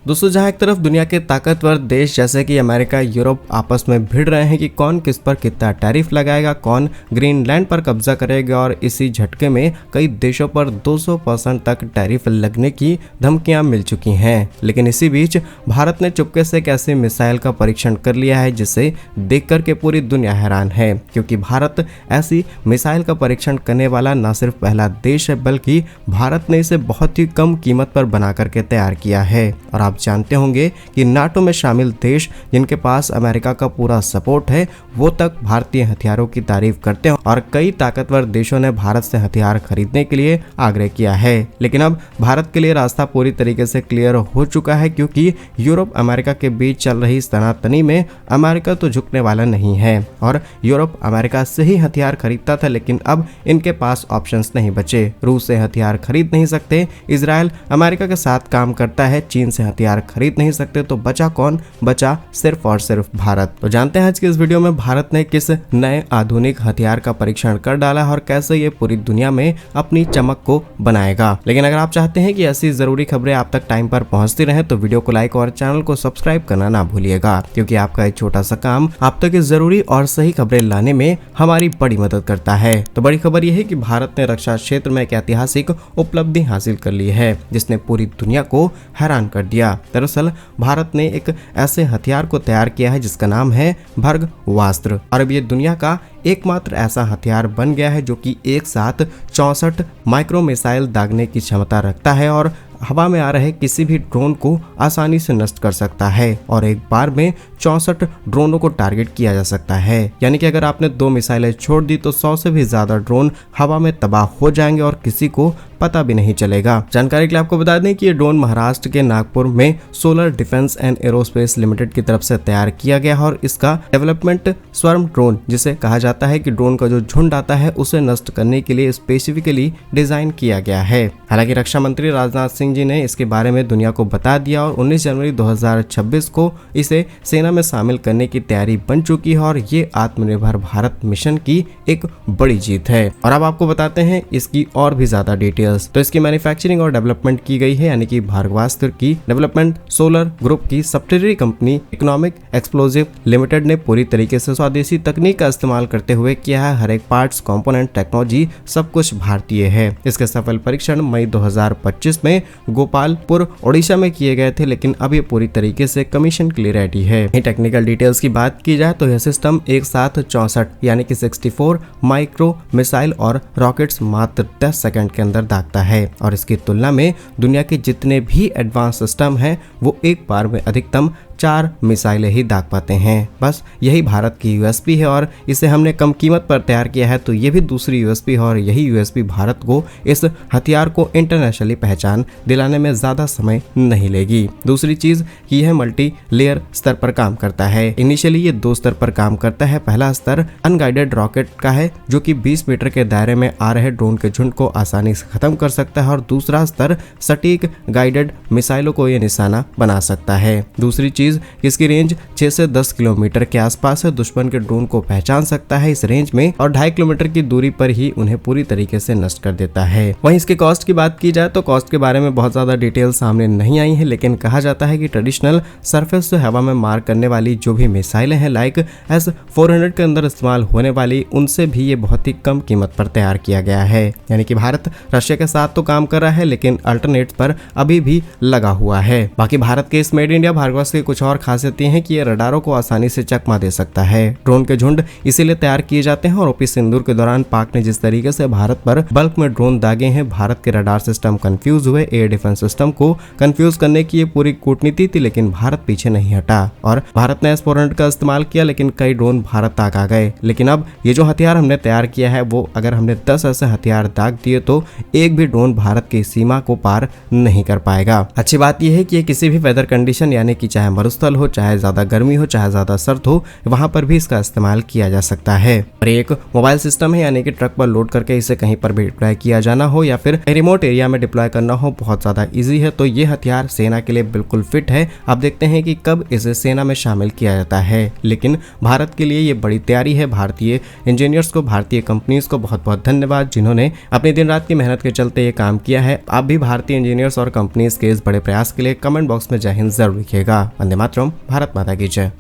दोस्तों, जहां एक तरफ दुनिया के ताकतवर देश जैसे कि अमेरिका, यूरोप आपस में भिड़ रहे हैं कि कौन किस पर कितना टैरिफ लगाएगा, कौन ग्रीनलैंड पर कब्जा करेगा, और इसी झटके में कई देशों पर 200% तक टैरिफ लगने की धमकियां मिल चुकी हैं। लेकिन इसी बीच भारत ने चुपके से एक ऐसी मिसाइल का परीक्षण कर लिया है जिसे देख करके पूरी दुनिया हैरान है, क्योंकि भारत ऐसी मिसाइल का परीक्षण करने वाला न सिर्फ पहला देश है बल्कि भारत ने इसे बहुत ही कम कीमत पर बना करके तैयार किया है। और आप जानते होंगे कि नाटो में शामिल देश जिनके पास अमेरिका का पूरा सपोर्ट है वो तक भारतीय हथियारों की तारीफ करते हैं और कई ताकतवर देशों ने भारत से हथियार खरीदने के लिए आग्रह किया है। लेकिन अब भारत के लिए रास्ता पूरी तरीके से क्लियर हो चुका है, क्योंकि यूरोप अमेरिका के बीच चल रही तनातनी में अमेरिका तो झुकने वाला नहीं है और यूरोप अमेरिका से ही हथियार खरीदता था, लेकिन अब इनके पास ऑप्शंस नहीं बचे। रूस से हथियार खरीद नहीं सकते, इजराइल अमेरिका के साथ काम करता है, चीन से हथियार खरीद नहीं सकते, तो बचा कौन? बचा सिर्फ और सिर्फ भारत। तो जानते हैं आज की इस वीडियो में भारत ने किस नए आधुनिक हथियार का परीक्षण कर डाला है और कैसे ये पूरी दुनिया में अपनी चमक को बनाएगा। लेकिन अगर आप चाहते हैं कि ऐसी जरूरी खबरें आप तक टाइम पर पहुंचती रहे तो वीडियो को लाइक और चैनल को सब्सक्राइब करना ना भूलिएगा, क्योंकि आपका एक छोटा सा काम आप तक इस जरूरी और सही खबरें लाने में हमारी बड़ी मदद करता है। तो बड़ी खबर यह है कि भारत ने रक्षा क्षेत्र में एक ऐतिहासिक उपलब्धि हासिल कर ली है जिसने पूरी दुनिया को हैरान कर दिया। दरअसल भारत ने एक ऐसे हथियार को तैयार किया है जिसका नाम है भर्गवास्त्र, और अब ये दुनिया का एकमात्र ऐसा हथियार बन गया है जो कि एक साथ 64 माइक्रो मिसाइल दागने की क्षमता रखता है और हवा में आ रहे किसी भी ड्रोन को आसानी से नष्ट कर सकता है और एक बार में 64 ड्रोनों को टारगेट किया जा सकता है। यानी कि अगर आपने 2 मिसाइलें छोड़ दी तो 100 से भी ज्यादा ड्रोन हवा में तबाह हो जाएंगे और किसी को पता भी नहीं चलेगा। जानकारी के लिए आपको बता दें कि ये ड्रोन महाराष्ट्र के नागपुर में solar defence and aerospace limited की तरफ से तैयार किया गया है और इसका डेवलपमेंट स्वर्म ड्रोन, जिसे कहा जाता है कि ड्रोन का जो झुंड आता है उसे नष्ट करने के लिए स्पेसिफिकली डिजाइन किया गया है। हालांकि रक्षा मंत्री राजनाथ सिंह जी ने इसके बारे में दुनिया को बता दिया और 19 जनवरी 2026 को इसे सेना में शामिल करने की तैयारी बन चुकी है और ये आत्मनिर्भर भारत मिशन की एक बड़ी जीत है। और अब आपको बताते हैं इसकी और भी ज्यादा डिटेल्स। तो इसकी मैन्युफैक्चरिंग और डेवलपमेंट की गई है, यानी कि भर्गवास्त्र की डेवलपमेंट सोलर ग्रुप की subsidiary company economic explosive limited ने पूरी तरीके से स्वदेशी तकनीक का इस्तेमाल करते हुए किया है। हर एक पार्ट्स, कंपोनेंट, टेक्नोलॉजी सब कुछ भारतीय है। इसके सफल परीक्षण मई 2025 में गोपालपुर ओडिशा में किए गए थे, लेकिन अब ये पूरी तरीके से कमीशन के लिए रेडी है। टेक्निकल डिटेल्स की बात की जाए तो यह सिस्टम एक साथ 64 यानी कि 64 माइक्रो मिसाइल और रॉकेट्स मात्र 10 सेकंड के अंदर दागता है और इसकी तुलना में दुनिया के जितने भी एडवांस सिस्टम हैं वो एक बार में अधिकतम 4 मिसाइलें ही दाग पाते हैं। बस यही भारत की यूएसपी है और इसे हमने कम कीमत पर तैयार किया है, तो ये भी दूसरी यूएसपी है और यही यूएसपी भारत को इस हथियार को इंटरनेशनली पहचान दिलाने में ज्यादा समय नहीं लेगी। दूसरी चीज कि यह मल्टी लेयर स्तर पर काम करता है। इनिशियली ये 2 स्तर पर काम करता है। पहला स्तर अनगाइडेड रॉकेट का है जो कि 20 मीटर के दायरे में आ रहे ड्रोन के झुंड को आसानी से खत्म कर सकता है और दूसरा स्तर सटीक गाइडेड मिसाइलों को ये निशाना बना सकता है। दूसरी चीज इसकी रेंज 6 से 10 किलोमीटर के आसपास है। दुश्मन के ड्रोन को पहचान सकता है इस रेंज में और 2.5 किलोमीटर की दूरी पर ही उन्हें पूरी तरीके से नष्ट कर देता है। वहीं इसके कॉस्ट की बात की जाए तो कॉस्ट के बारे में बहुत ज्यादा डिटेल सामने नहीं आई है, लेकिन कहा जाता है कि ट्रेडिशनल सरफेस से हवा में मार करने वाली जो भी मिसाइलें हैं लाइक S-400 के अंदर इस्तेमाल होने वाली, उनसे भी ये बहुत ही कम कीमत पर तैयार किया गया है। यानी कि भारत रशिया के साथ तो काम कर रहा है लेकिन अल्टरनेट पर अभी भी लगा हुआ है। बाकी भारत के इस मेड इंडिया भर्गवास्त्र की कुछ और खासियत है कि ये रडारों को आसानी से चकमा दे सकता है। ड्रोन के झुंड इसीलिए तैयार किए जाते हैं और ऑपरेशन सिंदूर के दौरान पाक ने जिस तरीके से भारत पर बल्क में ड्रोन दागे हैं, भारत के रडार सिस्टम कंफ्यूज हुए। एयर डिफेंस सिस्टम को कंफ्यूज करने की ये पूरी कूटनीति थी, लेकिन भारत पीछे नहीं हटा और भारत ने S-400 का इस्तेमाल किया, लेकिन कई ड्रोन भारत तक आ गए। लेकिन अब ये जो हथियार हमने तैयार किया है वो अगर हमने 10 ऐसे हथियार दाग दिए तो एक भी ड्रोन भारत की सीमा को पार नहीं कर पाएगा। अच्छी बात यह है कि ये किसी भी वेदर कंडीशन यानी कि चाहे मरुस्थल हो, चाहे ज्यादा गर्मी हो, चाहे ज्यादा सर्द हो, वहां पर भी इसका इस्तेमाल किया जा सकता है। और एक मोबाइल सिस्टम है, यानी कि ट्रक पर लोड करके इसे कहीं पर भी डिप्लॉय किया जाना हो या फिर रिमोट एरिया में डिप्लॉय करना हो बहुत ज्यादा इजी है। तो ये हथियार सेना के लिए बिल्कुल फिट है। आप देखते हैं कि कब इसे सेना में शामिल किया जाता है। लेकिन भारत के लिए ये बड़ी तैयारी है। भारतीय इंजीनियर्स को, भारतीय कंपनीज को बहुत बहुत धन्यवाद जिन्होंने अपनी दिन रात की मेहनत के चलते ये काम किया है। आप भी भारतीय इंजीनियर्स और कंपनीज के इस बड़े प्रयास के लिए कमेंट बॉक्स में जय हिंद जरूर लिखिएगा। वंदे मातरम, भारत माता की जय।